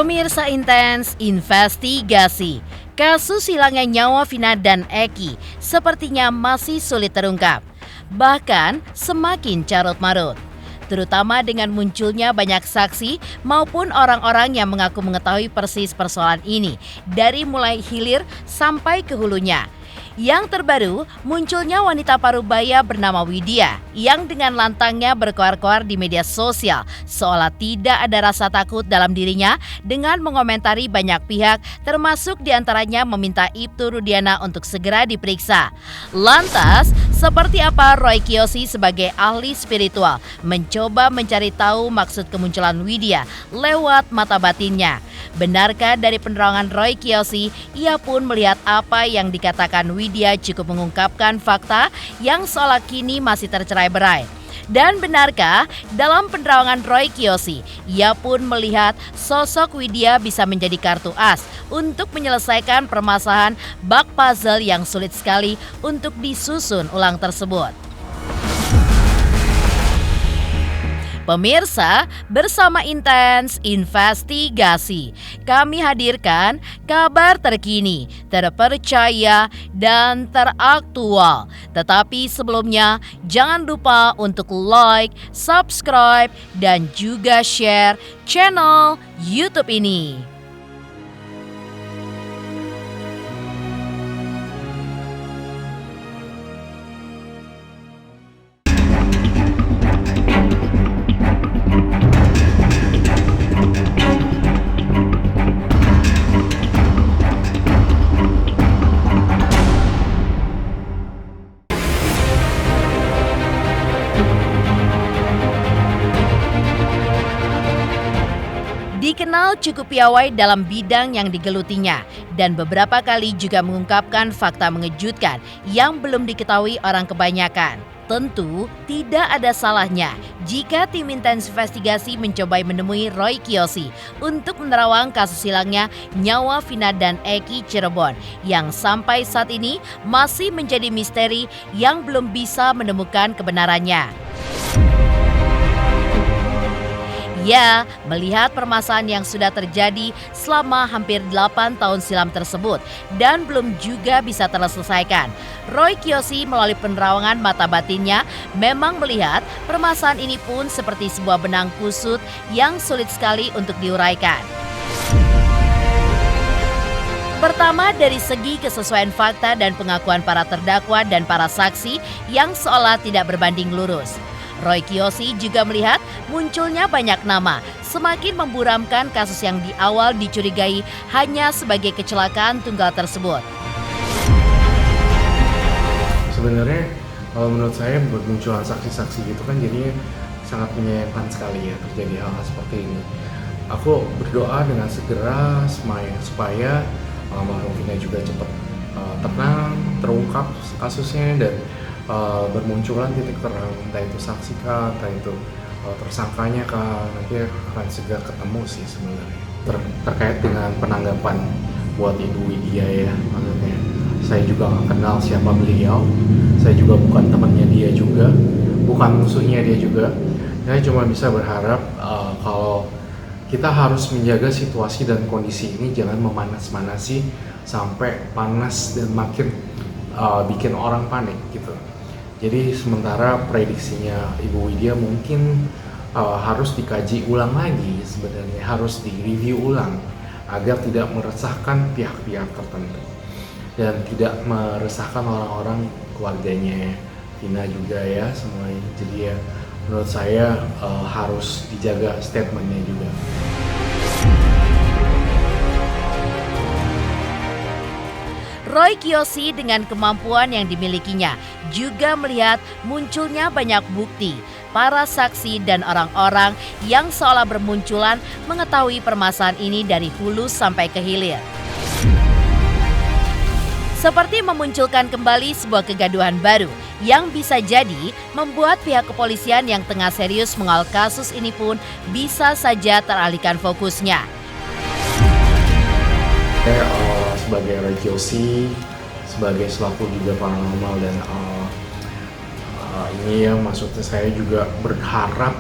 Pemirsa Intens investigasi. Kasus hilangnya nyawa Vina dan Eki sepertinya masih sulit terungkap. Bahkan semakin carut-marut. Terutama dengan munculnya banyak saksi maupun orang-orang yang mengaku mengetahui persis persoalan ini dari mulai hilir sampai ke hulunya. Yang terbaru, munculnya wanita parubaya bernama Widya yang dengan lantangnya berkoar-koar di media sosial seolah tidak ada rasa takut dalam dirinya dengan mengomentari banyak pihak termasuk diantaranya meminta Ibtu Rudiana untuk segera diperiksa. Lantas, seperti apa Roy Kiyoshi sebagai ahli spiritual mencoba mencari tahu maksud kemunculan Widya lewat mata batinnya? Benarkah dari penerangan Roy Kiyoshi, ia pun melihat apa yang dikatakan Widya cukup mengungkapkan fakta yang seolah kini masih tercerai-berai? Dan benarkah dalam penerangan Roy Kiyoshi, ia pun melihat sosok Widya bisa menjadi kartu as untuk menyelesaikan permasalahan bug puzzle yang sulit sekali untuk disusun ulang tersebut? Pemirsa, bersama Intens Investigasi, kami hadirkan kabar terkini, terpercaya, dan teraktual. Tetapi sebelumnya, jangan lupa untuk like, subscribe, dan juga share channel YouTube ini. Dikenal cukup piawai dalam bidang yang digelutinya dan beberapa kali juga mengungkapkan fakta mengejutkan yang belum diketahui orang kebanyakan. Tentu tidak ada salahnya jika tim Intens Investigasi mencoba menemui Roy Kiyoshi untuk menerawang kasus hilangnya nyawa Vina dan Eki Cirebon yang sampai saat ini masih menjadi misteri yang belum bisa menemukan kebenarannya. Ya, melihat permasalahan yang sudah terjadi selama hampir 8 tahun silam tersebut dan belum juga bisa terselesaikan, Roy Kiyoshi melalui penerawangan mata batinnya memang melihat permasalahan ini pun seperti sebuah benang kusut yang sulit sekali untuk diuraikan. Pertama, dari segi kesesuaian fakta dan pengakuan para terdakwa dan para saksi yang seolah tidak berbanding lurus. Roy Kiyoshi juga melihat munculnya banyak nama semakin memburamkan kasus yang di awal dicurigai hanya sebagai kecelakaan tunggal tersebut. Sebenarnya kalau menurut saya bermunculan saksi-saksi gitu kan jadinya sangat menyayangkan sekali ya terjadi hal-hal seperti ini. Aku berdoa dengan segera supaya almarhum Vina juga cepat tenang, terungkap kasusnya dan bermunculan titik terang, entah itu saksi kah, entah itu tersangkanya kah, nanti akan segera ketemu sih sebenarnya. Terkait dengan penanggapan buat Ibu Widya ya, maksudnya saya juga nggak kenal siapa beliau, saya juga bukan temannya dia juga, bukan musuhnya dia juga. Saya cuma bisa berharap kalau kita harus menjaga situasi dan kondisi ini jangan memanas-manasi sampai panas dan makin bikin orang panik gitu. Jadi sementara prediksinya Ibu Widya mungkin harus dikaji ulang lagi sebenarnya, harus direview ulang agar tidak meresahkan pihak-pihak tertentu dan tidak meresahkan orang-orang keluarganya Vina juga ya semuanya. Jadi ya menurut saya harus dijaga statementnya juga. Roy Kiyoshi dengan kemampuan yang dimilikinya juga melihat munculnya banyak bukti, para saksi dan orang-orang yang seolah bermunculan mengetahui permasalahan ini dari hulu sampai ke hilir. Seperti memunculkan kembali sebuah kegaduhan baru yang bisa jadi membuat pihak kepolisian yang tengah serius mengawal kasus ini pun bisa saja teralihkan fokusnya. Sebagai Roy Kiyoshi, sebagai selaku juga paranormal dan ini ya maksudnya saya juga berharap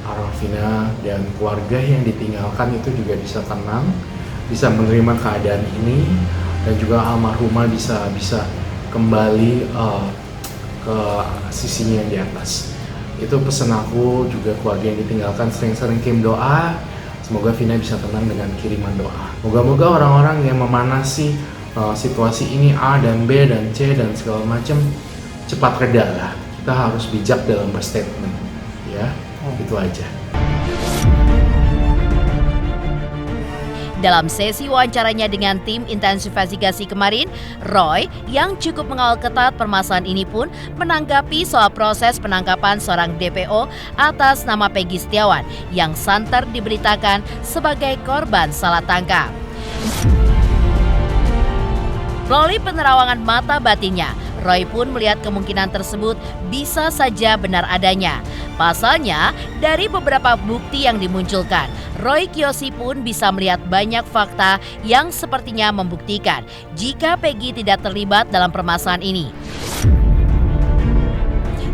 Arwafina dan keluarga yang ditinggalkan itu juga bisa tenang, bisa menerima keadaan ini, dan juga almarhumah bisa kembali ke sisinya yang di atas. Itu pesan aku, juga keluarga yang ditinggalkan sering-sering kirim doa. Semoga Vina bisa tenang dengan kiriman doa. Moga-moga orang-orang yang memanasi situasi ini A dan B dan C dan segala macam cepat reda lah. Kita harus bijak dalam berstatement, ya. Itu aja. Dalam sesi wawancaranya dengan tim investigasi kemarin, Roy yang cukup mengawal ketat permasalahan ini pun menanggapi soal proses penangkapan seorang DPO atas nama Peggy Setiawan yang santer diberitakan sebagai korban salah tangkap. Melalui penerawangan mata batinnya, Roy pun melihat kemungkinan tersebut bisa saja benar adanya. Pasalnya, dari beberapa bukti yang dimunculkan, Roy Kiyoshi pun bisa melihat banyak fakta yang sepertinya membuktikan jika Peggy tidak terlibat dalam permasalahan ini.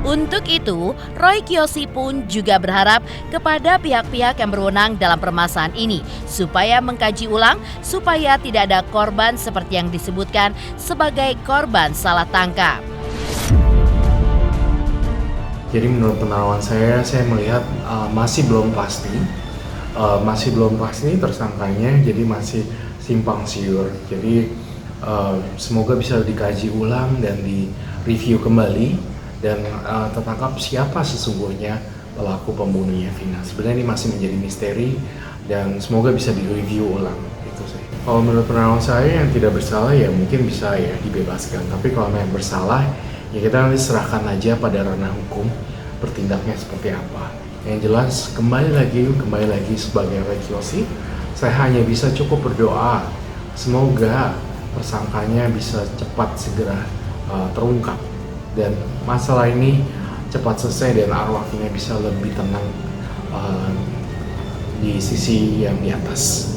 Untuk itu, Roy Kiyoshi pun juga berharap kepada pihak-pihak yang berwenang dalam permasalahan ini supaya mengkaji ulang supaya tidak ada korban seperti yang disebutkan sebagai korban salah tangkap. Jadi menurut penerawan saya melihat masih belum pasti tersangkanya, jadi masih simpang siur. Jadi semoga bisa dikaji ulang dan direview kembali dan tertangkap siapa sesungguhnya pelaku pembunuhnya Vina. Sebenarnya ini masih menjadi misteri dan semoga bisa direview ulang. Itu sih. Kalau menurut penerawan saya yang tidak bersalah ya mungkin bisa ya dibebaskan. Tapi kalau yang bersalah ya kita nanti serahkan aja pada ranah hukum bertindaknya seperti apa. Yang jelas kembali lagi sebagai Roy Kiyoshi, saya hanya bisa cukup berdoa semoga tersangkanya bisa cepat segera terungkap dan masalah ini cepat selesai dan arwah Vina bisa lebih tenang di sisi yang di atas.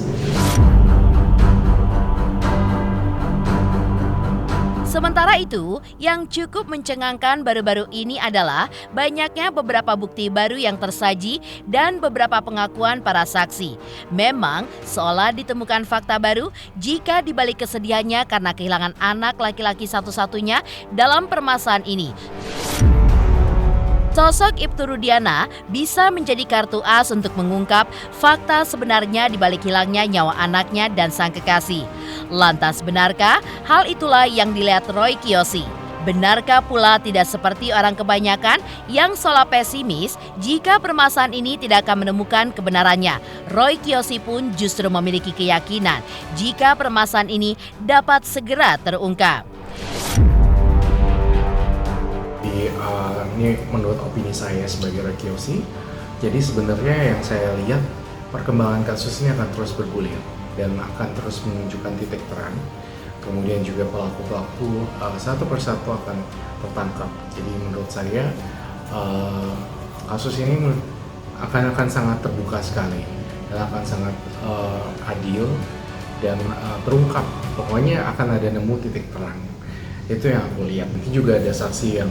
Sementara itu, yang cukup mencengangkan baru-baru ini adalah banyaknya beberapa bukti baru yang tersaji dan beberapa pengakuan para saksi. Memang seolah ditemukan fakta baru jika dibalik kesedihannya karena kehilangan anak laki-laki satu-satunya dalam permasalahan ini. Sosok Ibtu Rudiana bisa menjadi kartu as untuk mengungkap fakta sebenarnya di balik hilangnya nyawa anaknya dan sang kekasih. Lantas benarkah hal itulah yang dilihat Roy Kiyoshi? Benarkah pula tidak seperti orang kebanyakan yang seolah pesimis jika permasalahan ini tidak akan menemukan kebenarannya? Roy Kiyoshi pun justru memiliki keyakinan jika permasalahan ini dapat segera terungkap. Ini menurut opini saya sebagai Roy Kiyoshi. Jadi sebenarnya yang saya lihat perkembangan kasus ini akan terus bergulir dan akan terus menunjukkan titik terang. Kemudian juga pelaku-pelaku satu persatu akan tertangkap. Jadi menurut saya kasus ini akan sangat terbuka sekali dan akan sangat adil dan terungkap. Pokoknya akan ada nemu titik terang. Itu yang aku lihat. Mungkin juga ada saksi yang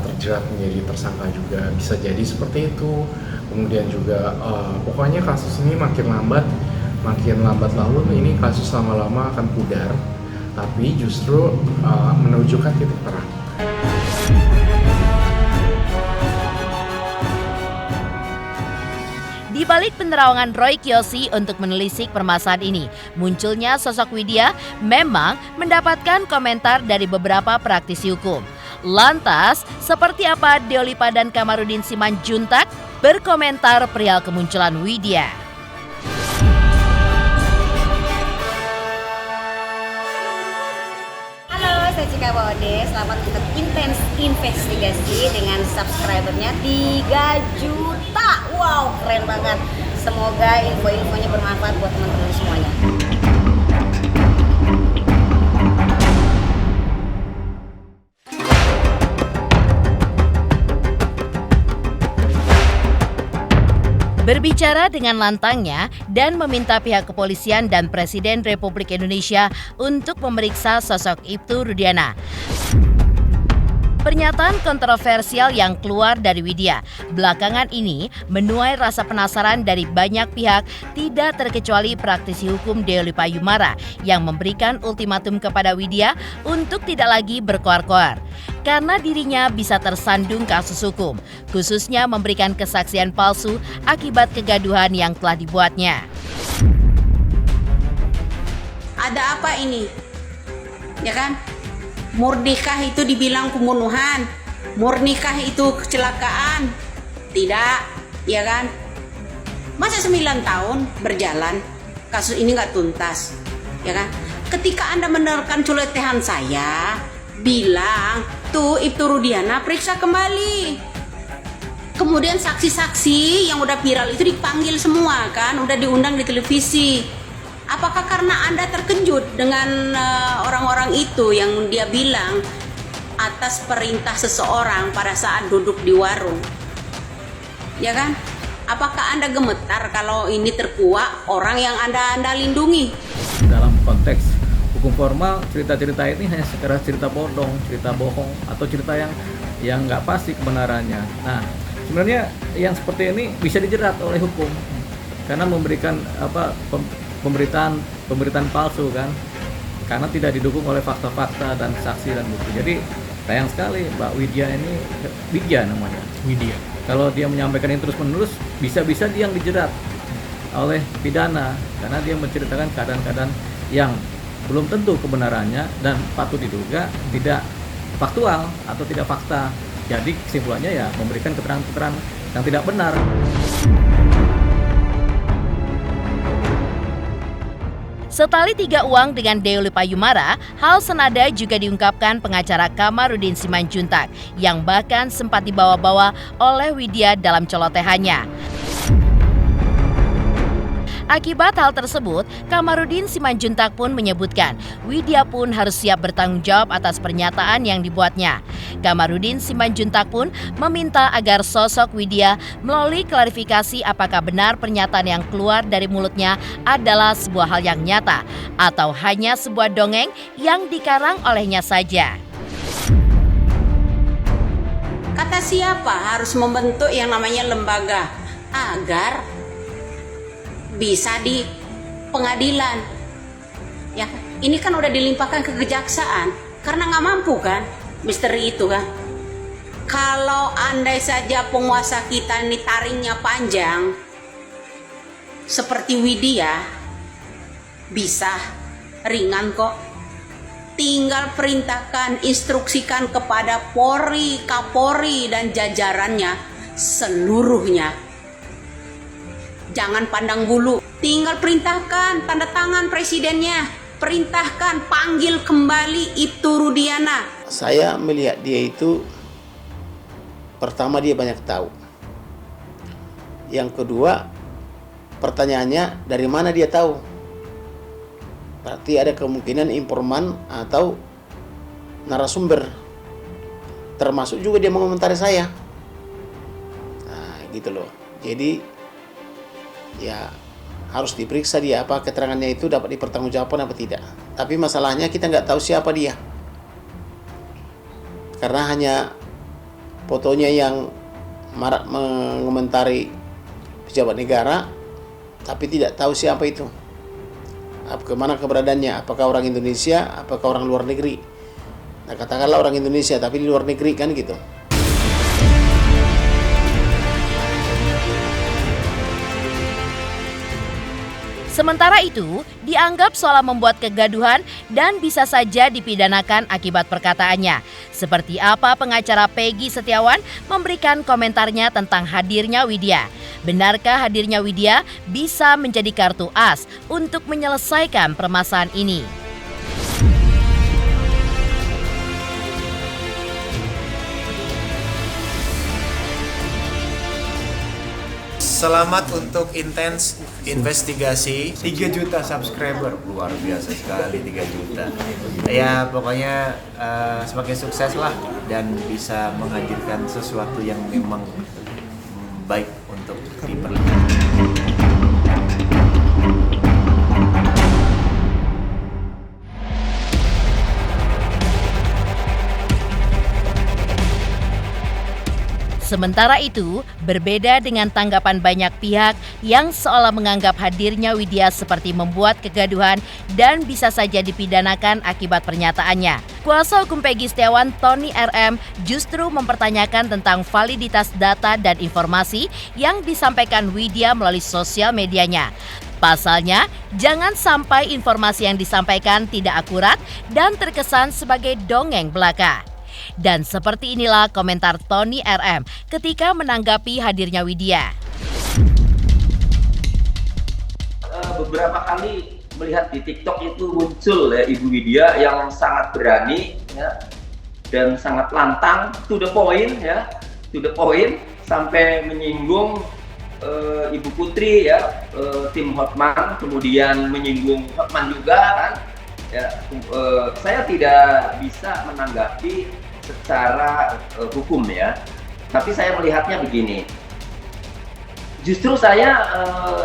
terjerat menjadi tersangka juga, bisa jadi seperti itu. Kemudian juga pokoknya kasus ini makin lambat laun ini kasus lama-lama akan pudar, tapi justru menunjukkan titik terang. Di balik penerawangan Roy Kiyoshi untuk menelisik permasalahan ini, munculnya sosok Widya memang mendapatkan komentar dari beberapa praktisi hukum. Lantas, seperti apa Deolipa dan Kamarudin Simanjuntak berkomentar perihal kemunculan Widya? Halo, saya Cika Bode. Selamat untuk Intens Investigasi dengan subscribernya 3 juta. Wow, keren banget. Semoga info-infonya bermanfaat buat teman-teman semuanya. Berbicara dengan lantangnya dan meminta pihak kepolisian dan Presiden Republik Indonesia untuk memeriksa sosok Ibtu Rudiana. Pernyataan kontroversial yang keluar dari Widya belakangan ini menuai rasa penasaran dari banyak pihak, tidak terkecuali praktisi hukum Deoli Payumara yang memberikan ultimatum kepada Widya untuk tidak lagi berkoar-koar karena dirinya bisa tersandung kasus hukum, khususnya memberikan kesaksian palsu akibat kegaduhan yang telah dibuatnya. Ada apa ini? Ya kan? Murnikah itu dibilang pembunuhan? Murnikah itu kecelakaan? Tidak, ya kan? Masa 9 tahun berjalan, kasus ini nggak tuntas, ya kan? Ketika Anda menerkan celotehan saya, bilang, tuh Ibtu Rudiana periksa kembali. Kemudian saksi-saksi yang udah viral itu dipanggil semua kan, udah diundang di televisi. Apakah karena Anda terkejut dengan orang-orang itu yang dia bilang atas perintah seseorang pada saat duduk di warung? Ya kan? Apakah Anda gemetar kalau ini terkuak orang yang Anda lindungi? Dalam konteks hukum formal, cerita-cerita ini hanya sekedar cerita bodong, cerita bohong, atau cerita yang nggak pasti kebenarannya. Nah, sebenarnya yang seperti ini bisa dijerat oleh hukum karena memberikan pemberitaan palsu kan, karena tidak didukung oleh fakta-fakta dan saksi dan bukti. Jadi sayang sekali Mbak Widya ini, Widya namanya, Widya. Kalau dia menyampaikan ini terus-menerus, bisa-bisa dia yang dijerat oleh pidana karena dia menceritakan keadaan-keadaan yang belum tentu kebenarannya dan patut diduga tidak faktual atau tidak fakta. Jadi kesimpulannya ya memberikan keterangan-keterangan yang tidak benar. Setali 3 uang dengan Deoli Payumara, hal senada juga diungkapkan pengacara Kamarudin Simanjuntak yang bahkan sempat dibawa-bawa oleh Widya dalam celotehannya. Akibat hal tersebut, Kamarudin Simanjuntak pun menyebutkan Widya pun harus siap bertanggung jawab atas pernyataan yang dibuatnya. Kamarudin Simanjuntak pun meminta agar sosok Widya melalui klarifikasi apakah benar pernyataan yang keluar dari mulutnya adalah sebuah hal yang nyata atau hanya sebuah dongeng yang dikarang olehnya saja. Kata siapa harus membentuk yang namanya lembaga agar bisa di pengadilan? Ya, ini kan udah dilimpahkan ke kejaksaan karena nggak mampu kan, misteri itu kan. Kalau andai saja penguasa kita ini taringnya panjang seperti Widya, bisa ringan kok. Tinggal perintahkan, instruksikan kepada Polri, Kapolri dan jajarannya seluruhnya. Jangan pandang bulu, tinggal perintahkan, tanda tangan presidennya, perintahkan, panggil kembali Ibtu Rudiana. Saya melihat dia itu, pertama dia banyak tahu. Yang kedua, pertanyaannya dari mana dia tahu? Berarti ada kemungkinan informan atau narasumber. Termasuk juga dia mengomentari saya. Nah, gitu loh. Jadi ya harus diperiksa dia apa keterangannya itu dapat dipertanggungjawabkan apa tidak. Tapi masalahnya kita nggak tahu siapa dia karena hanya fotonya yang marak mengomentari pejabat negara, tapi tidak tahu siapa itu, kemana keberadaannya, apakah orang Indonesia, apakah orang luar negeri. Nah katakanlah orang Indonesia tapi di luar negeri kan gitu. Sementara itu, dianggap seolah membuat kegaduhan dan bisa saja dipidanakan akibat perkataannya. Seperti apa pengacara Peggy Setiawan memberikan komentarnya tentang hadirnya Widya. Benarkah hadirnya Widya bisa menjadi kartu as untuk menyelesaikan permasalahan ini? Selamat untuk intens investigasi. 3 juta subscriber, luar biasa sekali 3 juta. Ya pokoknya semakin sukses lah dan bisa menghadirkan sesuatu yang memang baik untuk diperlihatkan. Sementara itu, berbeda dengan tanggapan banyak pihak yang seolah menganggap hadirnya Widya seperti membuat kegaduhan dan bisa saja dipidanakan akibat pernyataannya. Kuasa hukum Peggy Setiawan, Tony RM, justru mempertanyakan tentang validitas data dan informasi yang disampaikan Widya melalui sosial medianya. Pasalnya, jangan sampai informasi yang disampaikan tidak akurat dan terkesan sebagai dongeng belaka. Dan seperti inilah komentar Tony RM ketika menanggapi hadirnya Widya. Beberapa kali melihat di TikTok itu muncul ya Ibu Widya yang sangat berani ya, dan sangat lantang, to the point ya, to the point, sampai menyinggung Ibu Putri ya, tim Hotman, kemudian menyinggung Hotman juga kan. Ya, saya tidak bisa menanggapi secara hukum ya, tapi saya melihatnya begini. Justru saya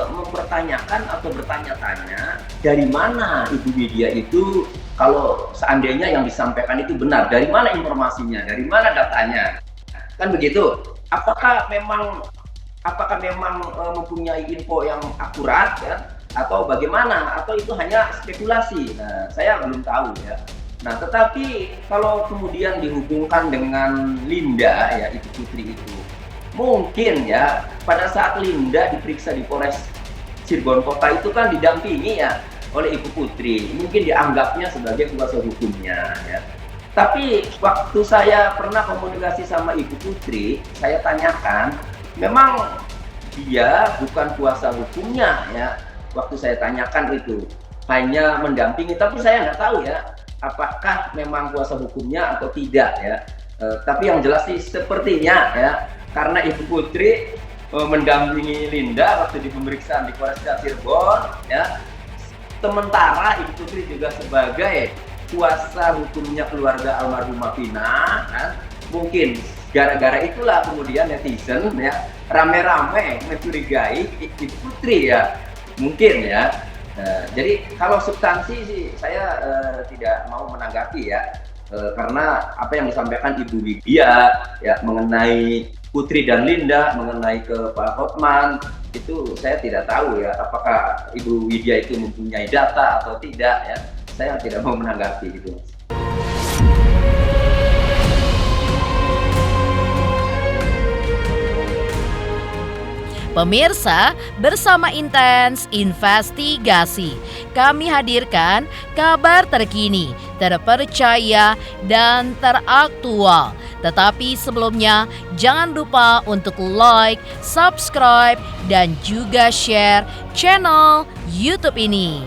mempertanyakan atau bertanya-tanya dari mana Ibu Widya itu, kalau seandainya yang disampaikan itu benar, dari mana informasinya, dari mana datanya, kan begitu? Apakah memang mempunyai info yang akurat ya, atau bagaimana, atau itu hanya spekulasi? Nah, saya belum tahu ya. Nah, tetapi kalau kemudian dihubungkan dengan Linda ya, Ibu Putri itu, mungkin ya pada saat Linda diperiksa di Polres Cirebon Kota itu kan didampingi ya oleh Ibu Putri, mungkin dianggapnya sebagai kuasa hukumnya ya. Tapi waktu saya pernah komunikasi sama Ibu Putri, saya tanyakan, memang dia bukan kuasa hukumnya ya. Waktu saya tanyakan itu hanya mendampingi, tapi saya nggak tahu ya apakah memang kuasa hukumnya atau tidak ya. Tapi yang jelas sih sepertinya ya, karena Ibu Putri mendampingi Linda waktu di pemeriksaan di Polres Cirebon ya. Sementara Ibu Putri juga sebagai kuasa hukumnya keluarga almarhumah Vina kan. Mungkin gara-gara itulah kemudian netizen ya rame-rame mencurigai Ibu Putri ya. Mungkin ya. Jadi kalau substansi sih saya tidak mau menanggapi ya, karena apa yang disampaikan Ibu Widya ya mengenai Putri dan Linda, mengenai ke Pak Hotman, itu saya tidak tahu ya apakah Ibu Widya itu mempunyai data atau tidak ya. Saya tidak mau menanggapi gitu. Pemirsa, bersama Intens Investigasi, kami hadirkan kabar terkini, terpercaya, dan teraktual. Tetapi sebelumnya, jangan lupa untuk like, subscribe, dan juga share channel YouTube ini.